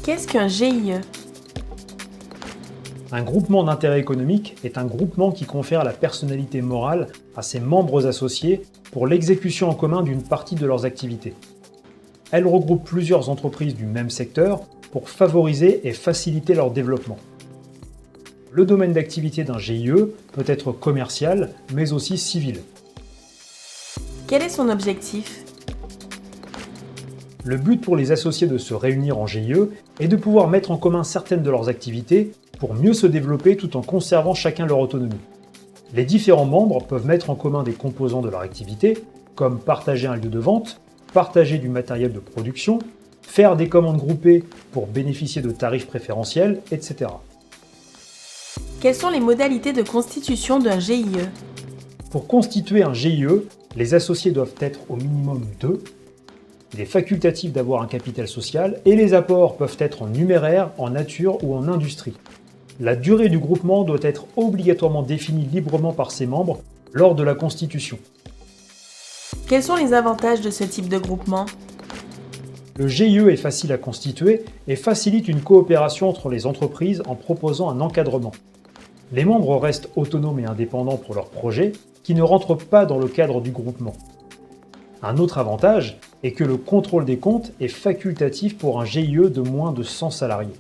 Qu'est-ce qu'un GIE? Un groupement d'intérêt économique est un groupement qui confère la personnalité morale à ses membres associés pour l'exécution en commun d'une partie de leurs activités. Elle regroupe plusieurs entreprises du même secteur pour favoriser et faciliter leur développement. Le domaine d'activité d'un GIE peut être commercial, mais aussi civil. Quel est son objectif? Le but pour les associés de se réunir en GIE est de pouvoir mettre en commun certaines de leurs activités pour mieux se développer tout en conservant chacun leur autonomie. Les différents membres peuvent mettre en commun des composants de leur activité, comme partager un lieu de vente, partager du matériel de production, faire des commandes groupées pour bénéficier de tarifs préférentiels, etc. Quelles sont les modalités de constitution d'un GIE? Pour constituer un GIE, les associés doivent être au minimum 2. Il est facultatif d'avoir un capital social et les apports peuvent être en numéraire, en nature ou en industrie. La durée du groupement doit être obligatoirement définie librement par ses membres lors de la constitution. Quels sont les avantages de ce type de groupement? Le GIE est facile à constituer et facilite une coopération entre les entreprises en proposant un encadrement. Les membres restent autonomes et indépendants pour leurs projets qui ne rentrent pas dans le cadre du groupement. Un autre avantage est que le contrôle des comptes est facultatif pour un GIE de moins de 100 salariés.